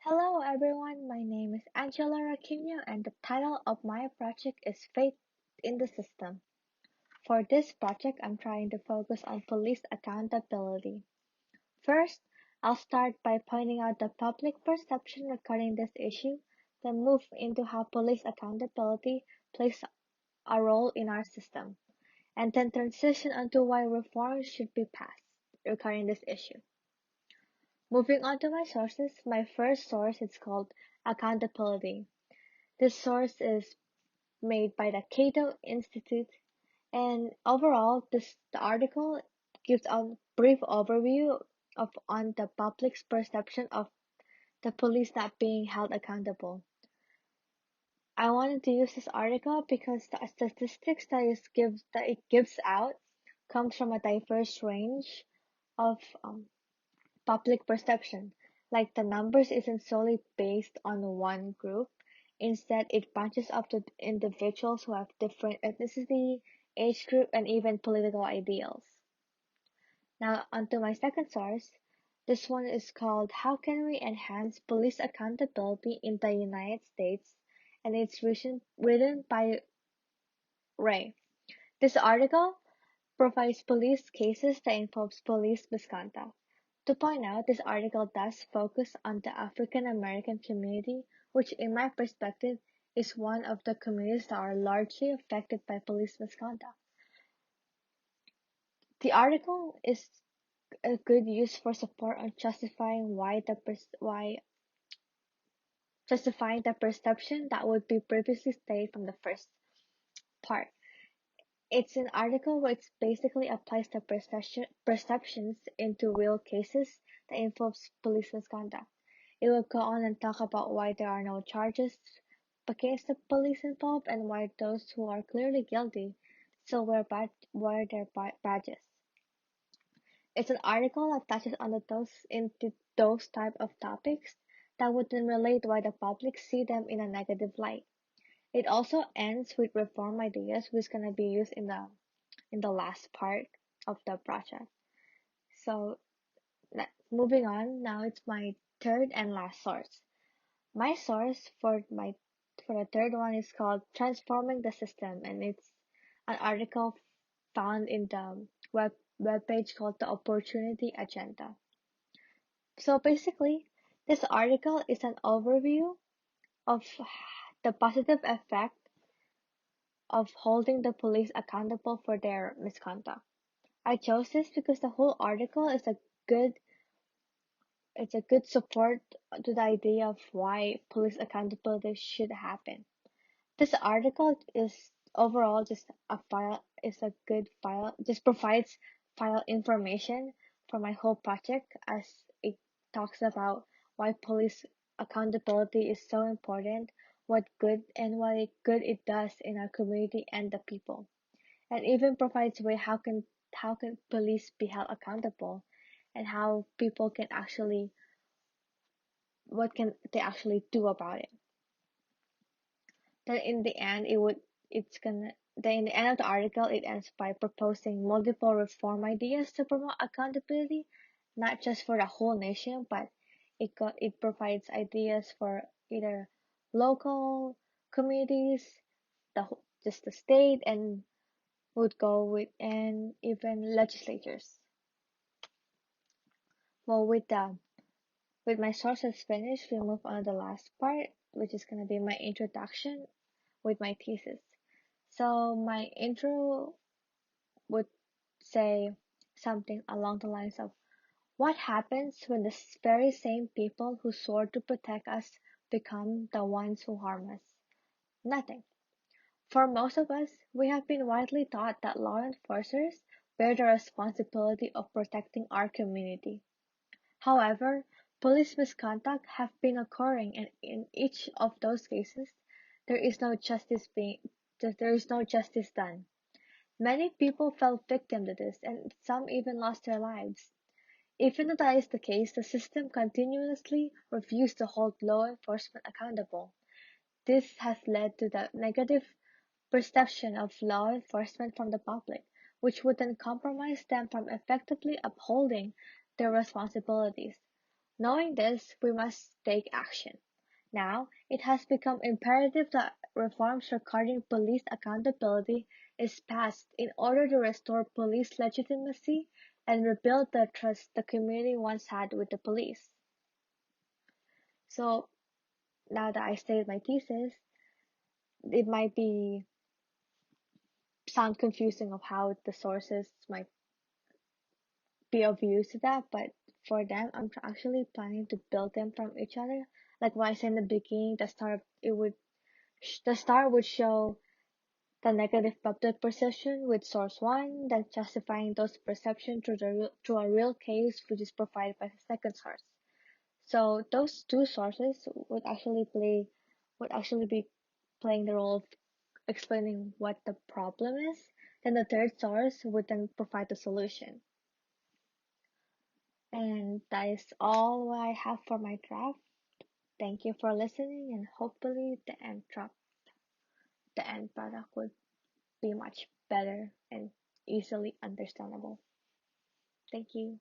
Hello everyone, my name is Angela Raquinho and the title of my project is Faith in the System. For this project, I'm trying to focus on police accountability. First, I'll start by pointing out the public perception regarding this issue, then move into how police accountability plays a role in our system, and then transition onto why reforms should be passed regarding this issue. Moving on to my sources, my first source is called Accountability. This source is made by the Cato Institute, and overall, the article gives a brief overview on the public's perception of the police not being held accountable. I wanted to use this article because the statistics that it gives out comes from a diverse range of public perception. Like the numbers isn't solely based on one group. Instead, it branches up to individuals who have different ethnicity, age group, and even political ideals. Now, onto my second source. This one is called How Can We Enhance Police Accountability in the United States? And it's written by Ray. This article provides police cases that involves police misconduct. To point out, this article does focus on the African American community, which in my perspective is one of the communities that are largely affected by police misconduct. The article is a good use for support on justifying the perception that would be previously stated from the first part. It's an article which basically applies the perceptions into real cases that involves police misconduct. It will go on and talk about why there are no charges against the police involved and why those who are clearly guilty still wear their badges. It's an article that touches on into those type of topics that would then relate why the public see them in a negative light. It also ends with reform ideas, which is gonna be used in the last part of the project. So moving on, now it's my third and last source. My source for the third one is called Transforming the System, and it's an article found in the webpage called the Opportunity Agenda. So basically, this article is an overview of the positive effect of holding the police accountable for their misconduct. I chose this because the whole article is good a good support to the idea of why police accountability should happen. This article is overall just a good file, just provides file information for my whole project as it talks about why police accountability is so important, what good it does in our community and the people, and even provides way how can police be held accountable and how people can actually what can they actually do about it. Then in the end, it's gonna then in the end of the article, it ends by proposing multiple reform ideas to promote accountability, not just for the whole nation, but it provides ideas for either local communities, just the state, and would go with and even legislatures. Well, with my sources finished, we move on to the last part, which is gonna be my introduction with my thesis. So my intro would say something along the lines of what happens when the very same people who swore to protect us become the ones who harm us? Nothing. For most of us, we have been widely taught that law enforcers bear the responsibility of protecting our community. However, police misconduct have been occurring, and in each of those cases, there is no justice being there is no justice done. Many people fell victim to this, and some even lost their lives. Even though that is the case, the system continuously refused to hold law enforcement accountable. This has led to the negative perception of law enforcement from the public, which would then compromise them from effectively upholding their responsibilities. Knowing this, we must take action. Now, it has become imperative that reforms regarding police accountability is passed in order to restore police legitimacy and rebuild the trust the community once had with the police. So, now that I stated my thesis, it might be sound confusing of how the sources might be of use to that, but for them, I'm actually planning to build them from each other. Like what I said in the beginning, the star would show the negative public perception with source one, then justifying those perceptions through a real case which is provided by the second source. So those two sources would actually be playing the role of explaining what the problem is. Then the third source would then provide the solution. And that is all I have for my draft. Thank you for listening, and hopefully the end product would be much better and easily understandable. Thank you.